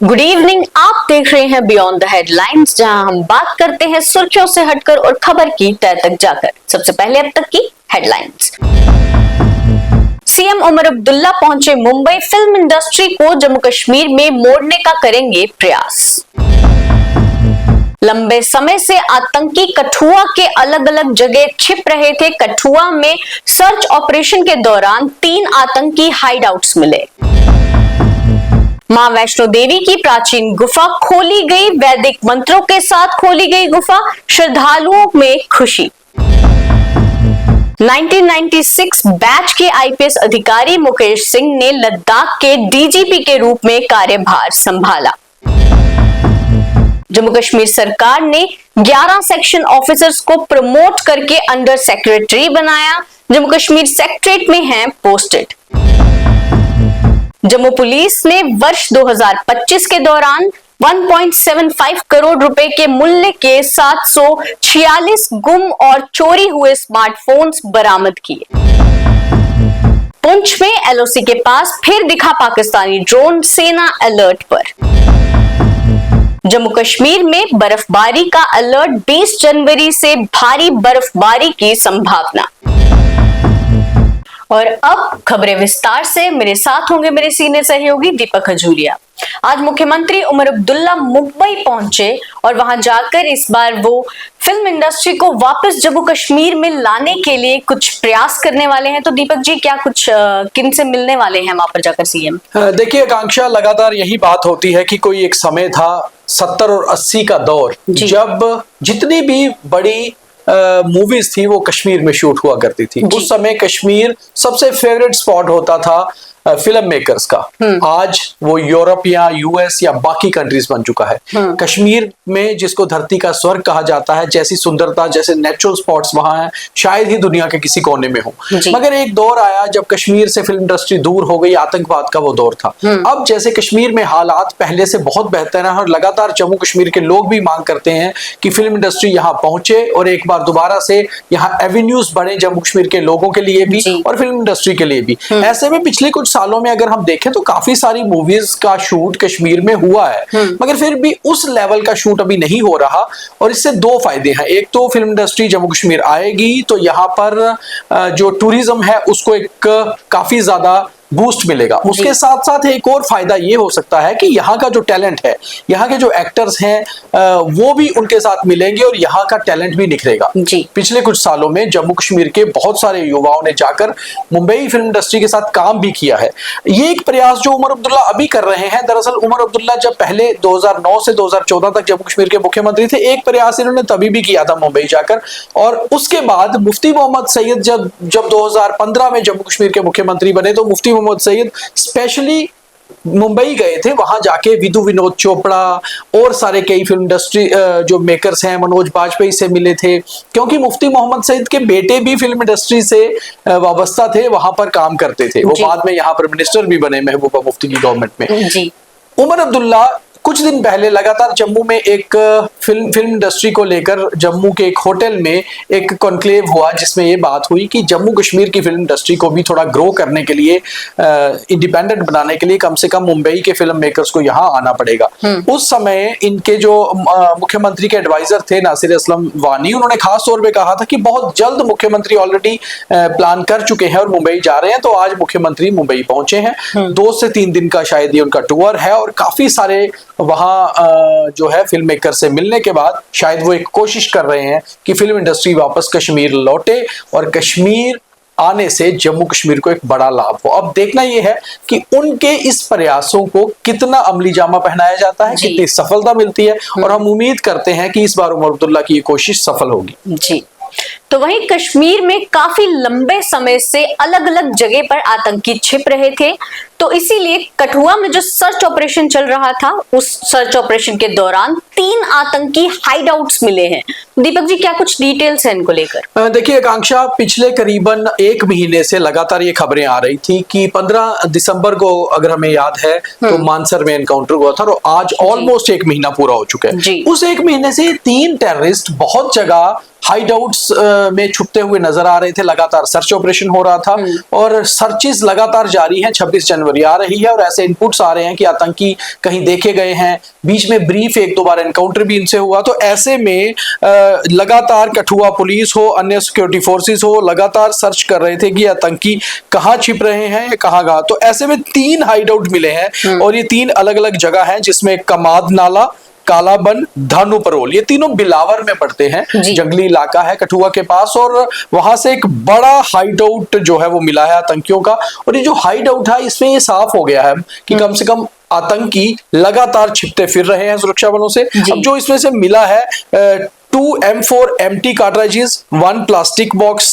Good evening. आप देख रहे हैं बियॉन्ड द हेडलाइंस, जहां हम बात करते हैं सुर्खियों से हटकर और खबर की तह तक जाकर। सबसे पहले अब तक की हेडलाइंस। सीएम उमर अब्दुल्ला पहुंचे मुंबई। फिल्म इंडस्ट्री को जम्मू कश्मीर में मोड़ने का करेंगे प्रयास। लंबे समय से आतंकी कठुआ के अलग अलग जगह छिप रहे थे। कठुआ में सर्च ऑपरेशन के दौरान 3 आतंकी हाइडआउट्स मिले। मां वैष्णो देवी की प्राचीन गुफा खोली गई। वैदिक मंत्रों के साथ खोली गई गुफा। श्रद्धालुओं में खुशी। 1996 बैच के आईपीएस अधिकारी मुकेश सिंह ने लद्दाख के डीजीपी के रूप में कार्यभार संभाला। जम्मू कश्मीर सरकार ने 11 सेक्शन ऑफिसर्स को प्रमोट करके अंडर सेक्रेटरी बनाया। जम्मू कश्मीर सेक्रेटरीट में हैं पोस्टेड। जम्मू पुलिस ने वर्ष 2025 के दौरान 1.75 करोड़ रुपए के मूल्य के 746 गुम और चोरी हुए स्मार्टफोन्स बरामद किए। पुंछ में एलओसी के पास फिर दिखा पाकिस्तानी ड्रोन। सेना अलर्ट पर। जम्मू कश्मीर में बर्फबारी का अलर्ट। 20 जनवरी से भारी बर्फबारी की संभावना। और अब खबरें विस्तार से। मेरे साथ होंगे मेरे सीनियर सहयोगी दीपक हजूरिया। आज मुख्यमंत्री उमर अब्दुल्ला मुंबई पहुंचे और वहां जाकर इस बार वो फिल्म इंडस्ट्री को वापस जम्मू कश्मीर में लाने के लिए कुछ प्रयास करने वाले हैं। तो दीपक जी, क्या कुछ किन से मिलने वाले हैं वहां पर जाकर सीएम? देखिए आकांक्षा, लगातार यही बात होती है कि कोई एक समय था 70 और 80 का दौर, जब जितनी भी बड़ी मूवीज थी वो कश्मीर में शूट हुआ करती थी। उस समय कश्मीर सबसे फेवरेट स्पॉट होता था फिल्म मेकर्स का। आज वो यूरोप या यूएस या बाकी कंट्रीज बन चुका है। कश्मीर में जिसको धरती का स्वर्ग कहा जाता है, जैसी सुंदरता, जैसे नेचुरल स्पॉट्स वहां हैं, शायद ही दुनिया के किसी कोने में हो। मगर एक दौर आया जब कश्मीर से फिल्म इंडस्ट्री दूर हो गई। आतंकवाद का वो दौर था। अब जैसे कश्मीर में हालात पहले से बहुत बेहतर है और लगातार जम्मू कश्मीर के लोग भी मांग करते हैं कि फिल्म इंडस्ट्री यहाँ पहुंचे और एक बार दोबारा से यहाँ एवेन्यूज बढ़े जम्मू कश्मीर के लोगों के लिए भी और फिल्म इंडस्ट्री के लिए भी। ऐसे में पिछले कुछ सालों में अगर हम देखें तो काफी सारी मूवीज का शूट कश्मीर में हुआ है, मगर फिर भी उस लेवल का शूट अभी नहीं हो रहा। और इससे 2 फायदे हैं। एक तो फिल्म इंडस्ट्री जम्मू कश्मीर आएगी तो यहाँ पर जो टूरिज्म है उसको एक काफी ज्यादा बूस्ट मिलेगा। उसके साथ साथ एक और फायदा ये हो सकता है कि यहाँ का जो टैलेंट है, यहाँ के जो एक्टर्स हैं वो भी उनके साथ मिलेंगे और यहाँ का टैलेंट भी निखरेगा। पिछले कुछ सालों में जम्मू कश्मीर के बहुत सारे युवाओं ने जाकर मुंबई फिल्म इंडस्ट्री के साथ काम भी किया है। ये एक प्रयास जो उमर अब्दुल्ला अभी कर रहे हैं। दरअसल उमर अब्दुल्ला जब पहले 2009 से 2014 तक जम्मू कश्मीर के मुख्यमंत्री थे, एक प्रयास इन्होंने तभी भी किया था मुंबई जाकर। और उसके बाद मुफ्ती मोहम्मद सईद जब 2015 में जम्मू कश्मीर के मुख्यमंत्री बने तो मुफ्ती मोहम्मद सईद स्पेशली मुंबई गए थे। वहां जाके विधु विनोद चोपड़ा और सारे कई फिल्म इंडस्ट्री जो मेकर्स हैं, मनोज बाजपेयी से मिले थे, क्योंकि मुफ्ती मोहम्मद सईद के बेटे भी फिल्म इंडस्ट्री से वाबस्ता थे, वहां पर काम करते थे। वो बाद में यहाँ पर मिनिस्टर भी बने महबूबा मुफ्ती की गवर्नमेंट में। उमर अब्दुल्ला कुछ दिन पहले लगातार जम्मू में एक फिल्म इंडस्ट्री को लेकर जम्मू के एक होटल में एक कॉन्क्लेव हुआ, जिसमें ये बात हुई कि जम्मू कश्मीर की फिल्म इंडस्ट्री को भी थोड़ा ग्रो करने के लिए, इंडिपेंडेंट बनाने के लिए कम से कम मुंबई के फिल्म मेकर्स को यहाँ आना पड़ेगा। उस समय इनके जो मुख्यमंत्री के एडवाइजर थे नासिर असलम वानी, उन्होंने खास तौर पर कहा था कि बहुत जल्द मुख्यमंत्री ऑलरेडी प्लान कर चुके हैं और मुंबई जा रहे हैं। तो आज मुख्यमंत्री मुंबई पहुंचे हैं। 2 से 3 दिन का शायद ये उनका टूर है और काफी सारे वहां जो है फिल्म मेकर से मिलने के बाद शायद वो एक कोशिश कर रहे हैं कि फिल्म इंडस्ट्री वापस कश्मीर लौटे और कश्मीर आने से जम्मू कश्मीर को एक बड़ा लाभ हो। अब देखना यह है कि उनके इस प्रयासों को कितना अमली जामा पहनाया जाता है, कितनी सफलता मिलती है। और हम उम्मीद करते हैं कि इस बार उमर अब्दुल्ला की ये कोशिश सफल होगी। जी। तो वहीं कश्मीर में काफी लंबे समय से अलग अलग जगह पर आतंकी छिप रहे थे। तो इसीलिए कठुआ में जो सर्च ऑपरेशन चल रहा था, उस सर्च ऑपरेशन के दौरान 3 आतंकी हाइडआउट्स मिले हैं। दीपक जी, क्या कुछ डिटेल्स हैं इनको लेकर? देखिए आकांक्षा, पिछले करीबन 1 महीने से लगातार ये खबरें आ रही थी कि 15 दिसंबर को अगर हमें याद है तो मानसर में एनकाउंटर हुआ था और आज ऑलमोस्ट 1 महीना पूरा हो चुका है। उस 1 महीने से 3 टेररिस्ट बहुत जगह हाइडआउट्स में छुपते हुए नजर आ रहे थे, लगातार सर्च ऑपरेशन हो रहा था और सर्चेस लगातार जारी हैं। 26 जनवरी आ रही है और ऐसे इनपुट्स आ रहे हैं कि आतंकी कहीं देखे गए हैं, बीच में ब्रीफ एक दो बार एनकाउंटर भी इनसे हुआ। तो ऐसे में लगातार कठुआ पुलिस हो, अन्य सिक्योरिटी फोर्सेस हो, लगातार सर्च कर रहे थे कि आतंकी कहाँ छिप रहे हैं, कहाँ। तो ऐसे में 3 हाइडआउट मिले हैं और ये 3 अलग अलग जगह हैं, जिसमें कमाद नाला, कालाबन, धानु परोल, ये तीनों बिलावर में पड़ते हैं। जंगली इलाका है कठुआ के पास और वहां से एक बड़ा हाइडआउट जो है वो मिला है आतंकियों का। और ये जो हाइडआउट है इसमें ये साफ हो गया है कि कम से कम आतंकी लगातार छिपते फिर रहे हैं सुरक्षा बलों से। अब जो इसमें से मिला है 2 M4 empty cartridges, 1 plastic box,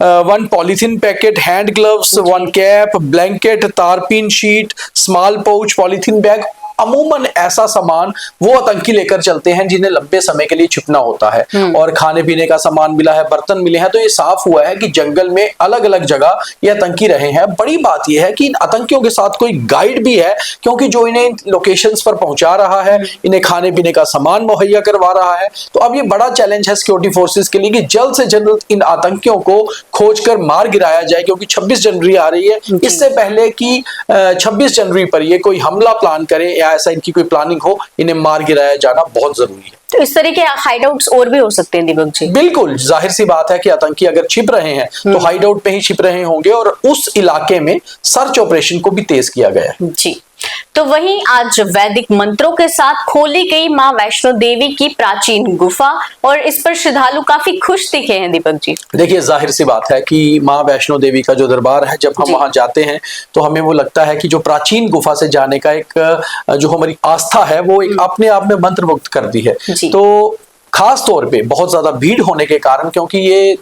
1 polythene packet, hand gloves, 1 cap, blanket, tarpaulin sheet, small pouch, polythene bag। अमूमन ऐसा सामान वो आतंकी लेकर चलते हैं जिन्हें लंबे समय के लिए छिपना होता है। और खाने पीने का सामान मिला है, बर्तन मिले हैं। तो ये साफ हुआ है कि जंगल में अलग अलग जगह ये आतंकी रहे हैं। बड़ी बात यह है कि इन आतंकियों के साथ कोई गाइड भी है, क्योंकि जो इन्हें लोकेशंस पर पहुंचा रहा है, इन्हें खाने पीने का सामान मुहैया करवा रहा है। तो अब ये बड़ा चैलेंज है सिक्योरिटी फोर्सेस के लिए कि जल्द से जल्द इन आतंकियों को खोजकर मार गिराया जाए, क्योंकि 26 जनवरी आ रही है। इससे पहले कि 26 जनवरी पर ये कोई हमला प्लान करे या ऐसा इनकी कोई प्लानिंग हो, इन्हें मार गिराया जाना बहुत जरूरी है। तो इस तरह के हाइडआउट्स और भी हो सकते हैं दीपक जी? बिल्कुल, जाहिर सी बात है कि आतंकी अगर छिप रहे हैं तो हाइडआउट पे ही छिप रहे होंगे और उस इलाके में सर्च ऑपरेशन को भी तेज किया गया है। जी। तो वहीं आज वैदिक मंत्रों के साथ खोली गई मां वैष्णो देवी की प्राचीन गुफा और इस पर श्रद्धालु काफी खुश दिखे हैं दीपक जी। देखिए, जाहिर सी बात है कि मां वैष्णो देवी का जो दरबार है, जब हम वहां जाते हैं तो हमें वो लगता है कि जो प्राचीन गुफा से जाने का एक जो हमारी आस्था है वो एक अपने आप में मंत्रमुग्ध करती है। तो खास तौर पे बहुत ज्यादा भीड़ होने के कारण, क्योंकि ये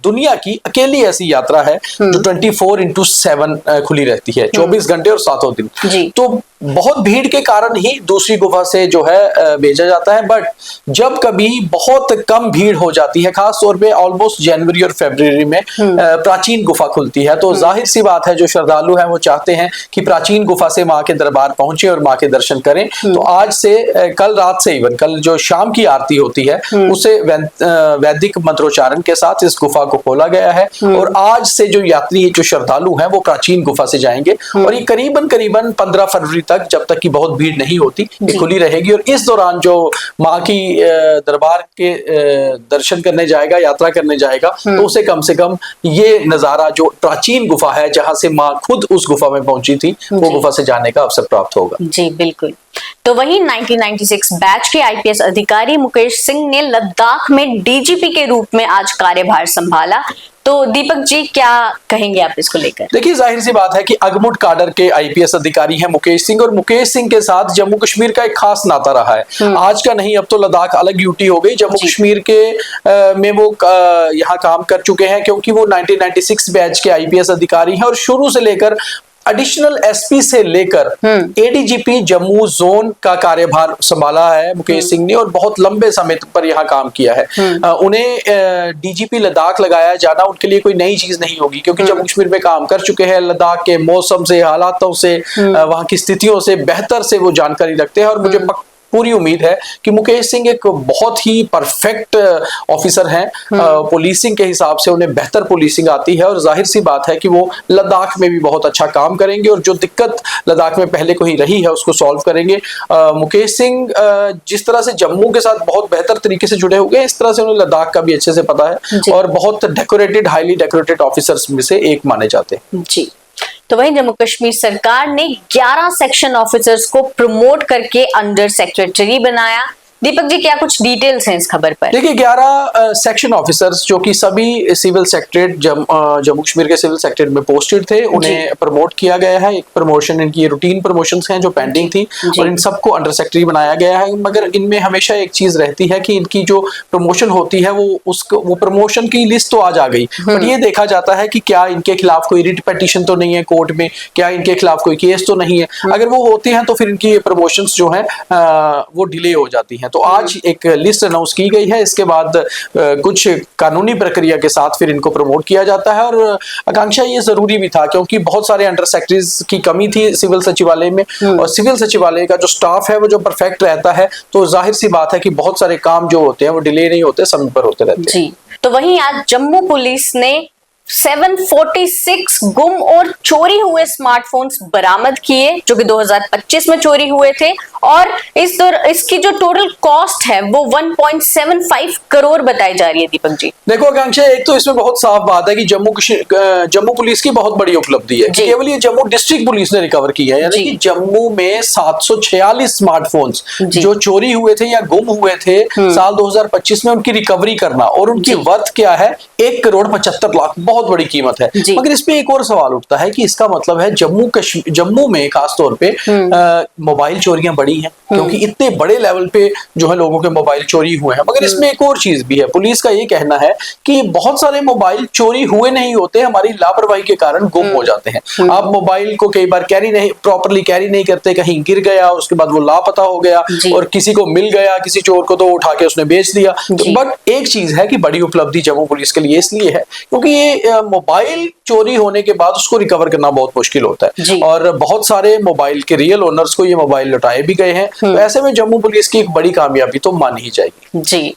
दुनिया की अकेली ऐसी यात्रा है जो 24/7 खुली रहती है, 24 घंटे और 7 दिन। तो बहुत भीड़ के कारण ही दूसरी गुफा से जो है भेजा जाता है। बट जब कभी बहुत कम भीड़ हो जाती है, खास तौर पे ऑलमोस्ट जनवरी और फरवरी में प्राचीन गुफा खुलती है, तो जाहिर सी बात है जो श्रद्धालु हैं वो चाहते हैं कि प्राचीन गुफा से माँ के दरबार पहुंचे और माँ के दर्शन करें। तो आज से कल रात से इवन कल जो शाम की आरती होती है उसे वैदिक मंत्रोच्चारण के साथ इस गुफा को खोला गया है। और आज से जो यात्री जो श्रद्धालु हैं वो प्राचीन गुफा से जाएंगे और ये करीबन 15 फरवरी तक, जब तक कि बहुत भीड़ नहीं होती, ये खुली रहेगी। और इस दौरान जो माँ की दरबार के दर्शन करने जाएगा, यात्रा करने जाएगा, तो उसे कम से कम ये नजारा जो प्राचीन गुफा है जहां से माँ खुद उस गुफा में पहुंची थी, वो गुफा से जाने का अवसर प्राप्त होगा। जी बिल्कुल। तो वहीं 1996 बैच के आईपीएस अधिकारी मुकेश सिंह ने लद्दाख में डीजीपी के रूप में आज कार्यभार संभाला। तो दीपक जी क्या कहेंगे आप इसको लेकर? देखिए, जाहिर सी बात है कि अगमुट काडर के आईपीएस अधिकारी हैं मुकेश सिंह, और मुकेश सिंह के साथ जम्मू कश्मीर का एक खास नाता रहा है। आज का नहीं, अब तो लद्दाख अलग यूटी हो गई। जम्मू कश्मीर के में वो यहाँ काम कर चुके हैं, क्योंकि वो 1996 बैच के आईपीएस अधिकारी हैं और शुरू से लेकर एडिशनल एसपी से लेकर एडीजीपी जम्मू जोन का कार्यभार संभाला है मुकेश सिंह ने, और बहुत लंबे समय पर यहाँ काम किया है। उन्हें डीजीपी लद्दाख लगाया जाना उनके लिए कोई नई चीज नहीं होगी, क्योंकि जम्मू कश्मीर में काम कर चुके हैं। लद्दाख के मौसम से, हालातों से, वहां की स्थितियों से बेहतर से वो जानकारी रखते हैं। और मुझे पूरी उम्मीद है कि मुकेश सिंह एक बहुत ही परफेक्ट ऑफिसर हैं। पुलिसिंग के हिसाब से उन्हें बेहतर पुलिसिंग आती है, और जाहिर सी बात है कि वो लद्दाख में भी बहुत अच्छा काम करेंगे और जो दिक्कत लद्दाख में पहले को ही रही है उसको सॉल्व करेंगे। मुकेश सिंह जिस तरह से जम्मू के साथ बहुत बेहतर तरीके से जुड़े हुए हैं, इस तरह से उन्हें लद्दाख का भी अच्छे से पता है और बहुत डेकोरेटेड, हाईली डेकोरेटेड ऑफिसर्स में से एक माने जाते हैं। जी। तो वहीं जम्मू कश्मीर सरकार ने 11 सेक्शन ऑफिसर्स को प्रमोट करके अंडर सेक्रेटरी बनाया। दीपक जी क्या कुछ डिटेल्स हैं इस खबर पर? देखिए, 11 सेक्शन ऑफिसर्स जो कि सभी सिविल सेक्रेटरेट जम्मू कश्मीर के सिविल सेक्रेटरेट में पोस्टेड थे, उन्हें प्रमोट किया गया है। एक प्रमोशन, इनकी रूटीन प्रमोशंस हैं जो पेंडिंग थी, और इन सबको अंडर सेक्रेटरी बनाया गया है। मगर इनमें हमेशा एक चीज रहती है कि इनकी जो प्रमोशन होती है वो प्रमोशन की लिस्ट तो आज आ गई, बट ये देखा जाता है कि क्या इनके खिलाफ कोई रिट पिटीशन तो नहीं है कोर्ट में, क्या इनके खिलाफ कोई केस तो नहीं है। अगर वो होती हैं तो फिर इनकी प्रमोशन जो है वो डिले हो जाती है। तो आज एक लिस्ट अनाउंस की गई है, इसके बाद कुछ कानूनी प्रक्रिया के साथ फिर इनको प्रमोट किया जाता है। और आकांक्षा ये जरूरी भी था, क्योंकि बहुत सारे अंडर सेक्रेटरीज की कमी थी सिविल सचिवालय में, और सिविल सचिवालय का जो स्टाफ है वो जो परफेक्ट रहता है, तो जाहिर सी बात है कि बहुत सारे काम जो होते हैं वो डिले नहीं होते, समय पर होते रहते हैं। तो वहीं आज जम्मू पुलिस ने 746 गुम और चोरी हुए स्मार्टफोन्स बरामद किए जो कि 2025 में चोरी हुए थे, और इसकी जो टोटल कॉस्ट है वो 1.75 करोड़ बताई जा रही है। दीपक जी देखो आकांक्षा, एक तो इसमें बहुत साफ बात है कि जम्मू पुलिस की बहुत बड़ी उपलब्धि है। केवल ये जम्मू डिस्ट्रिक्ट पुलिस ने रिकवर किया है, यानी कि जम्मू में 746 स्मार्टफोन्स जो चोरी हुए थे या गुम हुए थे साल 2025 में, उनकी रिकवरी करना, और उनकी वर्थ क्या है 1,75,00,000, बहुत बड़ी कीमत है। मगर इसमें एक और सवाल उठता है कि इसका मतलब है जम्मू में खासतौर पे मोबाइल चोरियां बढ़ी हैं, क्योंकि इतने बड़े लेवल पे जो है लोगों के मोबाइल चोरी हुए हैं। मगर इसमें एक और चीज भी है, पुलिस का ये कहना है कि बहुत सारे मोबाइल चोरी हुए नहीं होते, हमारी लापरवाही के कारण गुम हो जाते हैं। आप मोबाइल को कई बार प्रॉपरली कैरी नहीं करते, कहीं गिर गया, उसके बाद वो लापता हो गया और किसी को मिल गया, किसी चोर को तो उठा के उसने बेच दिया। बट एक चीज है कि बड़ी उपलब्धि जम्मू पुलिस के लिए इसलिए है क्योंकि ये मोबाइल चोरी होने के बाद उसको रिकवर करना बहुत मुश्किल होता है, और बहुत सारे मोबाइल के रियल ओनर्स को ये मोबाइल लौटाए भी गए हैं। तो ऐसे में जम्मू पुलिस की एक बड़ी कामयाबी तो मानी ही जाएगी। जी,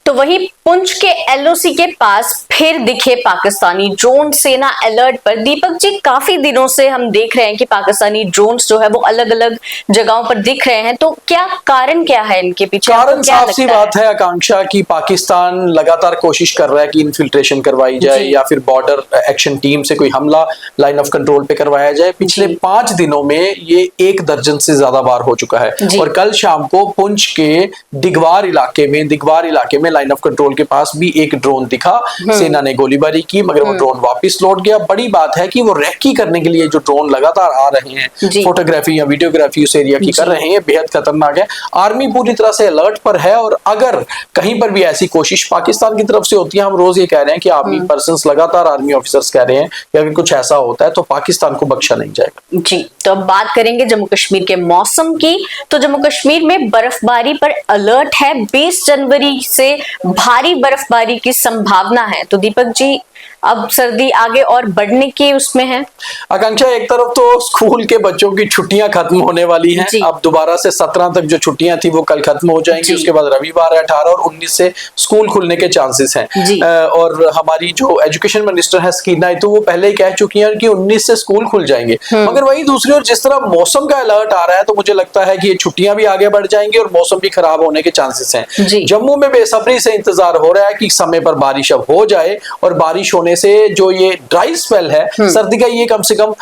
तो वही पुंछ के एलओसी के पास फिर दिखे पाकिस्तानी ड्रोन, सेना अलर्ट पर। दीपक जी, काफी दिनों से हम देख रहे हैं कि पाकिस्तानी ड्रोन्स जो है वो अलग अलग जगहों पर दिख रहे हैं, तो क्या कारण क्या है इनके पीछे? कारण साफ सी बात है आकांक्षा की पाकिस्तान लगातार कोशिश कर रहा है कि इन्फिल्ट्रेशन करवाई जाए या फिर बॉर्डर एक्शन टीम से कोई हमला लाइन ऑफ कंट्रोल पे करवाया जाए। पिछले 5 दिनों में ये 1 दर्जन से ज्यादा बार हो चुका है, और कल शाम को पुंछ के दिगवार इलाके में लाइन ऑफ कंट्रोल के पास भी एक ड्रोन दिखा। सेना ने गोलीबारी की, मगर वो ड्रोन वापस लौट गया। बड़ी बात है कि वो रेकी करने के लिए जो ड्रोन लगातार आ रहे हैं, फोटोग्राफी या वीडियोग्राफी उस एरिया की कर रहे हैं, बेहद खतरनाक है। आर्मी पूरी तरह से अलर्ट पर है, और अगर कहीं पर भी ऐसी कोशिश पाकिस्तान की तरफ से होती है, हम रोज ये कह रहे हैं कि आर्मी पर्संस लगातार, आर्मी ऑफिसर्स कह रहे हैं कि अगर कुछ ऐसा होता है तो पाकिस्तान को बख्शा नहीं जाएगा। जी, तो अब बात करेंगे जम्मू कश्मीर के मौसम की। तो जम्मू कश्मीर में बर्फबारी पर अलर्ट है, 20 जनवरी से भारी बर्फबारी की संभावना है। तो दीपक जी, अब सर्दी आगे और बढ़ने की उसमें है। आकांक्षा, एक तरफ तो स्कूल के बच्चों की छुट्टियां खत्म होने वाली हैं, अब दोबारा से 17 तक जो छुट्टियां थी वो कल खत्म हो जाएंगी। उसके बाद रविवार 18 और 19 से स्कूल खुलने के चांसेस हैं। और हमारी जो एजुकेशन मिनिस्टर है स्कीना, तो वो पहले ही कह चुकी हैं कि 19 से स्कूल खुल जाएंगे। मगर वही दूसरी ओर जिस तरह मौसम का अलर्ट आ रहा है, तो मुझे लगता है कि ये छुट्टियां भी आगे बढ़ जाएंगी और मौसम भी खराब होने के चांसेस हैं। जम्मू में बेसब्री से इंतजार हो रहा है कि समय पर बारिश अब हो जाए, और बारिश होने से जो ये ड्राई स्पेल है सर्दी का, ये कम से कम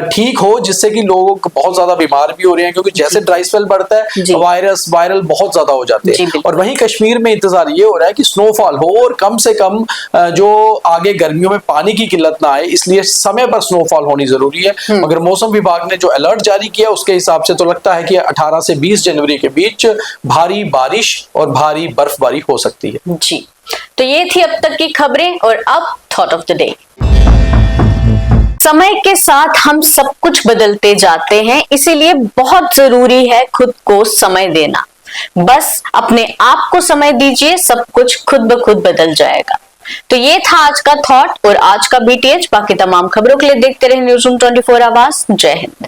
ठीक हो, जिससे कि लोग बहुत ज्यादा बीमार भी हो रहे हैं, क्योंकि जैसे ड्राई स्पेल बढ़ता है वायरल बहुत ज्यादा हो जाते हैं। और वहीं कश्मीर में इंतजार ये हो रहा है कि स्नोफॉल हो, और कम से कम जो आगे गर्मियों में पानी की किल्लत ना आए, इसलिए समय पर स्नोफॉल होनी जरूरी है। मगर मौसम विभाग ने जो अलर्ट जारी किया उसके हिसाब से तो लगता है कि 18 से 20 जनवरी के बीच भारी बारिश और भारी बर्फबारी हो सकती है। जी, तो ये थी अब तक की खबरें, और अब थॉट ऑफ द डे। समय के साथ हम सब कुछ बदलते जाते हैं, इसीलिए बहुत जरूरी है खुद को समय देना। बस अपने आप को समय दीजिए, सब कुछ खुद ब खुद बदल जाएगा। तो ये था आज का थॉट और आज का बीटीएच। बाकी तमाम खबरों के लिए देखते रहे न्यूज़ रूम 24 आवाज। जय हिंद।